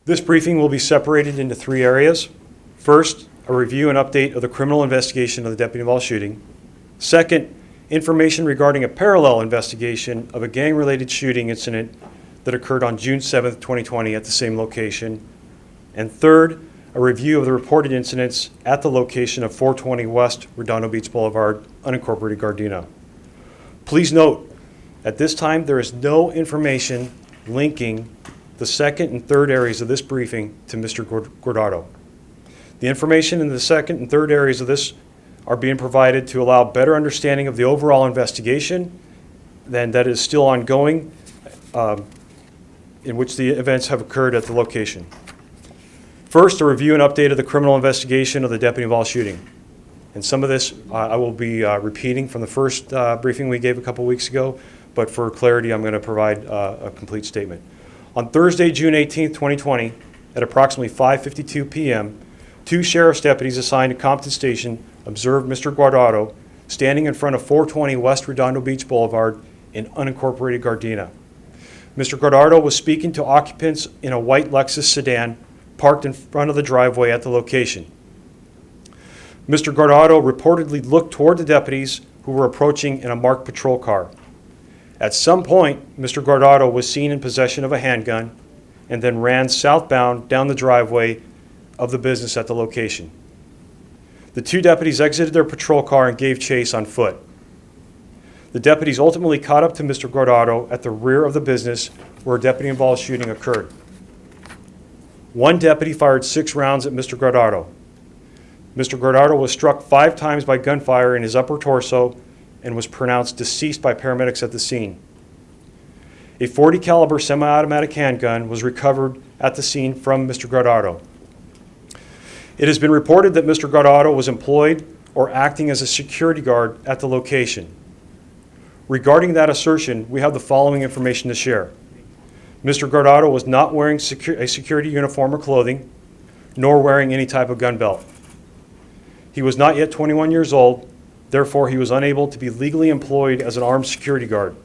This briefing will be separated into three areas. First, a review and update of the criminal investigation of the deputy-involved shooting. Second, information regarding a parallel investigation of a gang-related shooting incident that occurred on June 7, 2020 at the same location. And third, a review of the reported incidents at the location of 420 West Redondo Beach Boulevard, unincorporated Gardena. Please note, at this time, there is no information linking the second and third areas of this briefing to Mr. Guardado. The information in the second and third areas of this are being provided to allow better understanding of the overall investigation that is still ongoing, in which the events have occurred at the location. First, a review and update of the criminal investigation of the deputy-involved shooting. And some of this I will be repeating from the first briefing we gave a couple weeks ago, but for clarity, I'm going to provide a complete statement. On Thursday, June 18, 2020, at approximately 5:52 p.m., two sheriff's deputies assigned to Compton Station observed Mr. Guardado standing in front of 420 West Redondo Beach Boulevard in unincorporated Gardena. Mr. Guardado was speaking to occupants in a white Lexus sedan parked in front of the driveway at the location. Mr. Guardado reportedly looked toward the deputies who were approaching in a marked patrol car. At some point, Mr. Guardado was seen in possession of a handgun and then ran southbound down the driveway of the business at the location. The two deputies exited their patrol car and gave chase on foot. The deputies ultimately caught up to Mr. Guardado at the rear of the business where a deputy-involved shooting occurred. One deputy fired 6 rounds at Mr. Guardado. Mr. Guardado was struck 5 times by gunfire in his upper torso and was pronounced deceased by paramedics at the scene. A .40 caliber semi-automatic handgun was recovered at the scene from Mr. Guardado. It has been reported that Mr. Guardado was employed or acting as a security guard at the location. Regarding that assertion, we have the following information to share. Mr. Guardado was not wearing a security uniform or clothing, nor wearing any type of gun belt. He was not yet 21 years old, therefore he was unable to be legally employed as an armed security guard.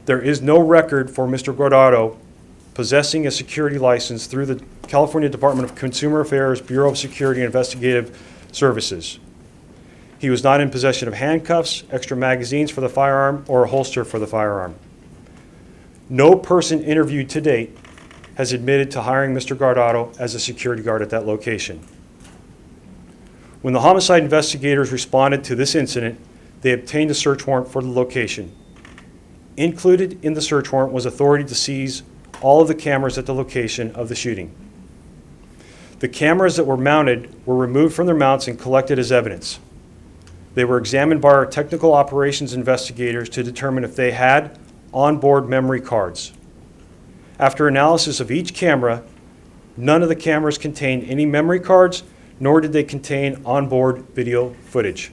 There is no record for Mr. Guardado possessing a security license through the California Department of Consumer Affairs Bureau of Security and Investigative Services. He was not in possession of handcuffs, extra magazines for the firearm, or a holster for the firearm. No person interviewed to date has admitted to hiring Mr. Guardado as a security guard at that location. When the homicide investigators responded to this incident, they obtained a search warrant for the location. Included in the search warrant was authority to seize all of the cameras at the location of the shooting. The cameras that were mounted were removed from their mounts and collected as evidence. They were examined by our technical operations investigators to determine if they had onboard memory cards. After analysis of each camera, none of the cameras contained any memory cards, nor did they contain onboard video footage.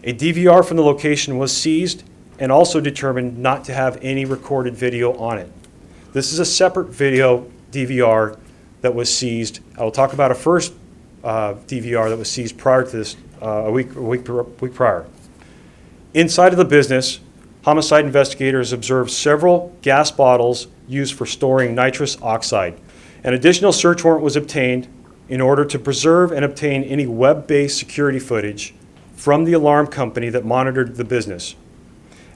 A DVR from the location was seized and also determined not to have any recorded video on it. This is a separate video DVR that was seized. I will talk about a first DVR that was seized prior to this, a week prior. Inside of the business, homicide investigators observed several gas bottles used for storing nitrous oxide. An additional search warrant was obtained in order to preserve and obtain any web-based security footage from the alarm company that monitored the business.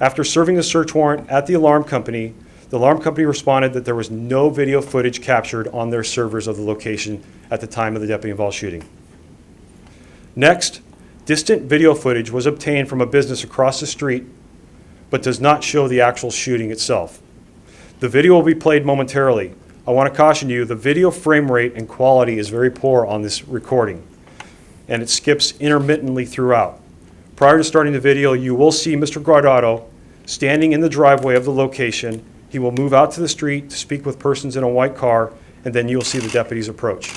After serving the search warrant at the alarm company responded that there was no video footage captured on their servers of the location at the time of the deputy-involved shooting. Next, distant video footage was obtained from a business across the street, but does not show the actual shooting itself. The video will be played momentarily. I want to caution you, the video frame rate and quality is very poor on this recording, and it skips intermittently throughout. Prior to starting the video, you will see Mr. Guardado standing in the driveway of the location. He will move out to the street to speak with persons in a white car, and then you'll see the deputies approach.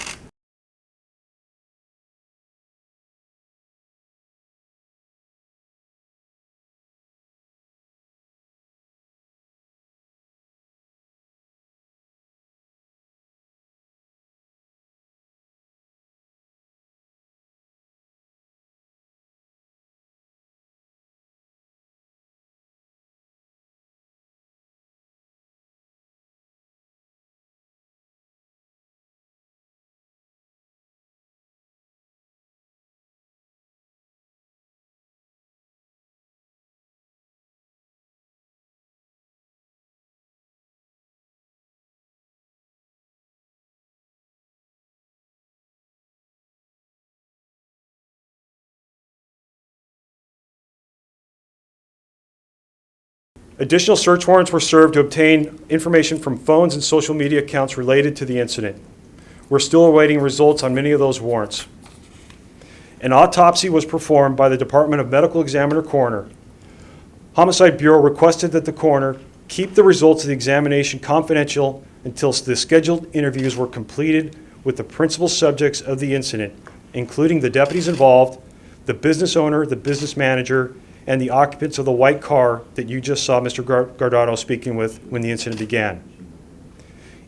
Additional search warrants were served to obtain information from phones and social media accounts related to the incident. We're still awaiting results on many of those warrants. An autopsy was performed by the Department of Medical Examiner Coroner. Homicide Bureau requested that the coroner keep the results of the examination confidential until the scheduled interviews were completed with the principal subjects of the incident, including the deputies involved, the business owner, the business manager, and the occupants of the white car that you just saw Mr. Guardado speaking with when the incident began.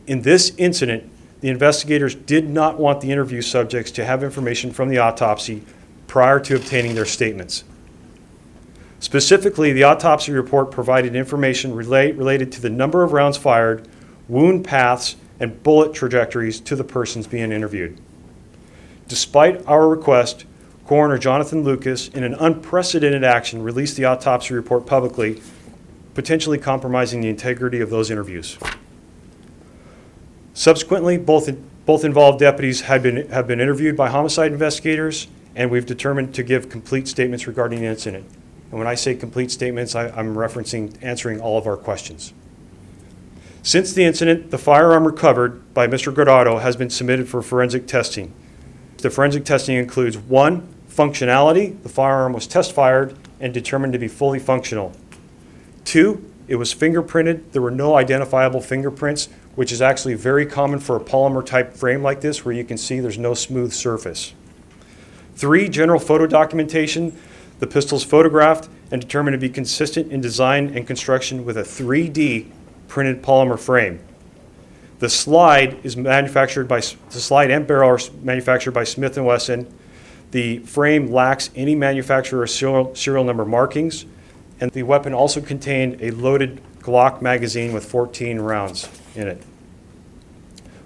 In this incident, the investigators did not want the interview subjects to have information from the autopsy prior to obtaining their statements. Specifically, the autopsy report provided information related to the number of rounds fired, wound paths, and bullet trajectories to the persons being interviewed. Despite our request, Coroner Jonathan Lucas, in an unprecedented action, released the autopsy report publicly, potentially compromising the integrity of those interviews. Subsequently, both involved deputies have been interviewed by homicide investigators, and we've determined to give complete statements regarding the incident. And when I say complete statements, I'm referencing answering all of our questions. Since the incident, the firearm recovered by Mr. Guardado has been submitted for forensic testing. The forensic testing includes 1, functionality. The firearm was test fired and determined to be fully functional. 2, it was fingerprinted. There were no identifiable fingerprints, which is actually very common for a polymer type frame like this, where you can see there's no smooth surface. 3, general photo documentation. The pistol's photographed and determined to be consistent in design and construction with a 3D printed polymer frame. The slide and barrel are manufactured by Smith & Wesson. The frame lacks any manufacturer serial number markings, and the weapon also contained a loaded Glock magazine with 14 rounds in it.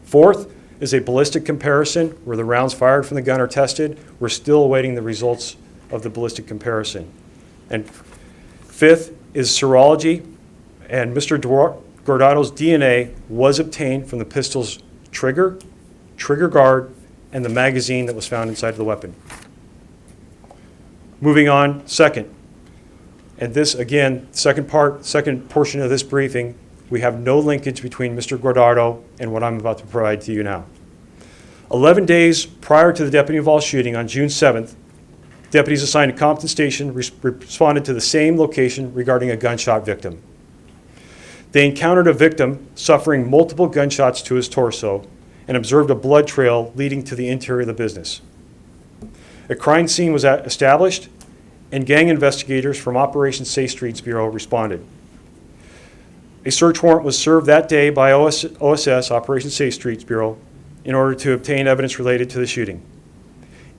4th is a ballistic comparison where the rounds fired from the gun are tested. We're still awaiting the results of the ballistic comparison. And 5th is serology, and Mr. Guardado's DNA was obtained from the pistol's trigger guard, and the magazine that was found inside of the weapon. Moving on, second. And this, again, second portion of this briefing, we have no linkage between Mr. Guardado and what I'm about to provide to you now. 11 days prior to the deputy-involved shooting on June 7th, deputies assigned to Compton Station responded to the same location regarding a gunshot victim. They encountered a victim suffering multiple gunshots to his torso and observed a blood trail leading to the interior of the business. A crime scene was established, and gang investigators from Operation Safe Streets Bureau responded. A search warrant was served that day by OSS, Operation Safe Streets Bureau, in order to obtain evidence related to the shooting.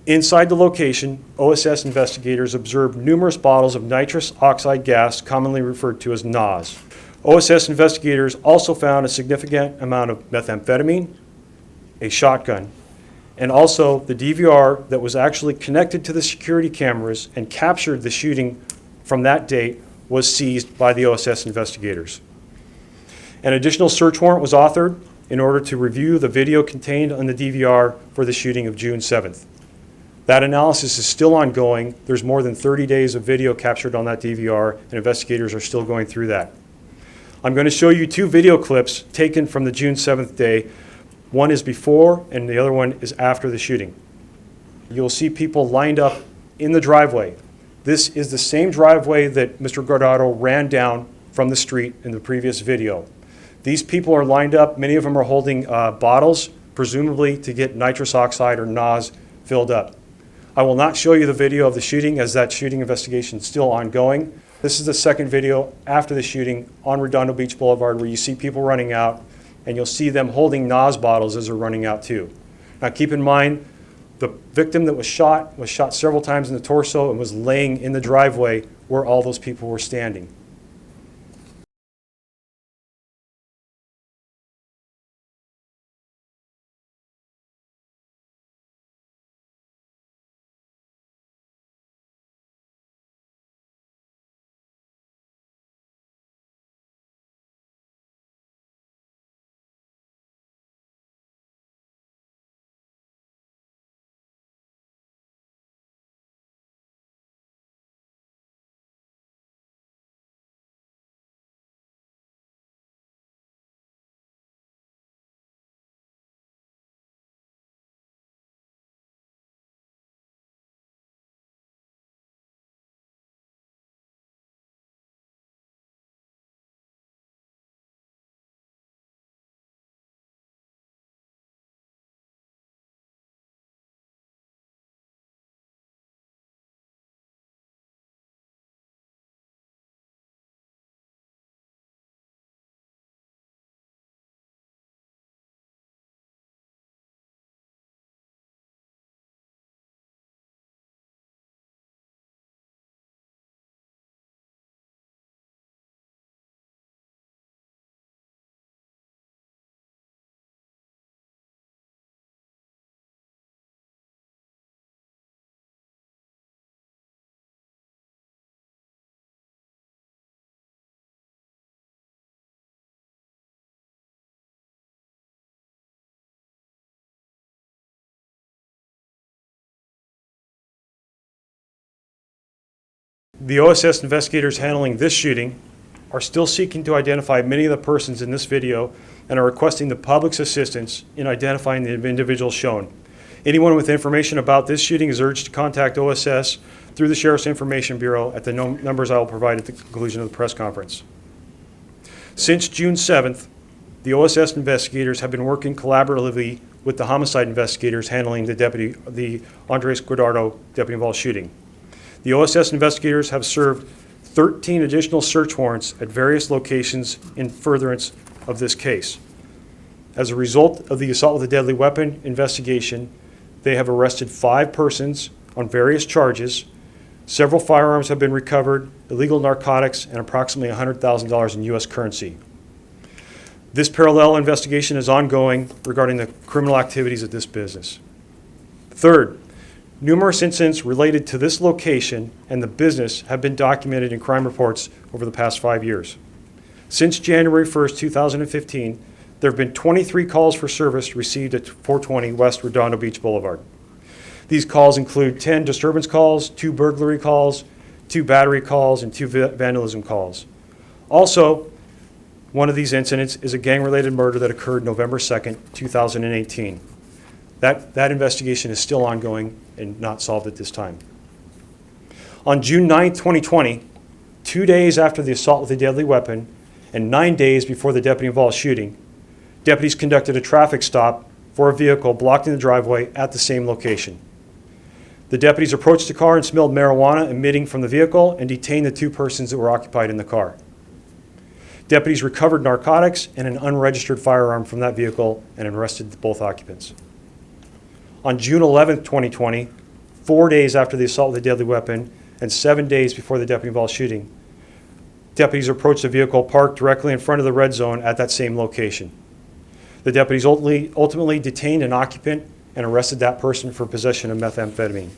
Inside the location, OSS investigators observed numerous bottles of nitrous oxide gas, commonly referred to as NOS. OSS investigators also found a significant amount of methamphetamine, a shotgun, and also the DVR that was actually connected to the security cameras and captured the shooting from that date was seized by the OSS investigators. An additional search warrant was authored in order to review the video contained on the DVR for the shooting of June 7th. That analysis is still ongoing. There's more than 30 days of video captured on that DVR, and investigators are still going through that. I'm going to show you 2 video clips taken from the June 7th day. One is before, and the other one is after the shooting. You'll see people lined up in the driveway. This is the same driveway that Mr. Guardado ran down from the street in the previous video. These people are lined up. Many of them are holding bottles, presumably to get nitrous oxide or NOS filled up. I will not show you the video of the shooting, as that shooting investigation is still ongoing. This is the second video after the shooting on Redondo Beach Boulevard, where you see people running out, and you'll see them holding NOS bottles as they're running out too. Now keep in mind, the victim that was shot several times in the torso and was laying in the driveway where all those people were standing. The OSS investigators handling this shooting are still seeking to identify many of the persons in this video and are requesting the public's assistance in identifying the individuals shown. Anyone with information about this shooting is urged to contact OSS through the Sheriff's Information Bureau at the numbers I will provide at the conclusion of the press conference. Since June 7th, the OSS investigators have been working collaboratively with the homicide investigators handling the Andres Guardado deputy-involved shooting. The OSS investigators have served 13 additional search warrants at various locations in furtherance of this case. As a result of the assault with a deadly weapon investigation, they have arrested 5 persons on various charges. Several firearms have been recovered, illegal narcotics, and approximately $100,000 in U.S. currency. This parallel investigation is ongoing regarding the criminal activities of this business. Third, numerous incidents related to this location and the business have been documented in crime reports over the past 5 years. Since January 1st, 2015, there have been 23 calls for service received at 420 West Redondo Beach Boulevard. These calls include 10 disturbance calls, 2 burglary calls, 2 battery calls, and 2 vandalism calls. Also, one of these incidents is a gang-related murder that occurred November 2nd, 2018. That investigation is still ongoing and not solved at this time. On June 9th, 2020, 2 days after the assault with a deadly weapon and 9 days before the deputy-involved shooting, deputies conducted a traffic stop for a vehicle blocked in the driveway at the same location. The deputies approached the car and smelled marijuana emitting from the vehicle and detained the 2 persons that were occupied in the car. Deputies recovered narcotics and an unregistered firearm from that vehicle and arrested both occupants. On June 11, 2020, 4 days after the assault with a deadly weapon and 7 days before the deputy-involved shooting, deputies approached a vehicle parked directly in front of the red zone at that same location. The deputies ultimately detained an occupant and arrested that person for possession of methamphetamine.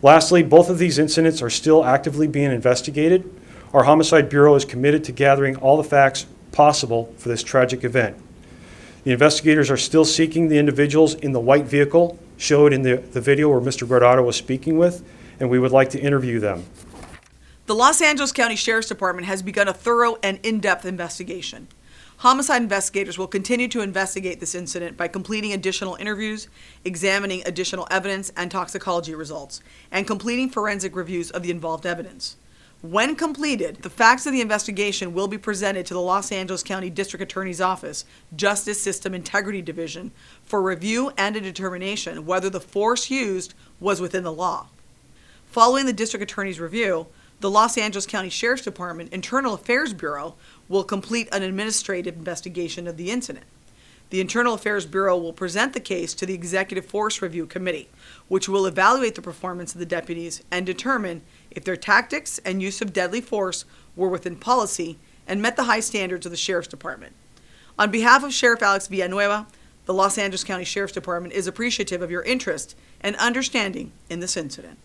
Lastly, both of these incidents are still actively being investigated. Our Homicide Bureau is committed to gathering all the facts possible for this tragic event. The investigators are still seeking the individuals in the white vehicle showed in the video where Mr. Guardado was speaking with, and we would like to interview them. The Los Angeles County Sheriff's Department has begun a thorough and in-depth investigation. Homicide investigators will continue to investigate this incident by completing additional interviews, examining additional evidence and toxicology results, and completing forensic reviews of the involved evidence. When completed, the facts of the investigation will be presented to the Los Angeles County District Attorney's Office, Justice System Integrity Division, for review and a determination whether the force used was within the law. Following the District Attorney's review, the Los Angeles County Sheriff's Department Internal Affairs Bureau will complete an administrative investigation of the incident. The Internal Affairs Bureau will present the case to the Executive Force Review Committee, which will evaluate the performance of the deputies and determine if their tactics and use of deadly force were within policy and met the high standards of the Sheriff's Department. On behalf of Sheriff Alex Villanueva, the Los Angeles County Sheriff's Department is appreciative of your interest and understanding in this incident.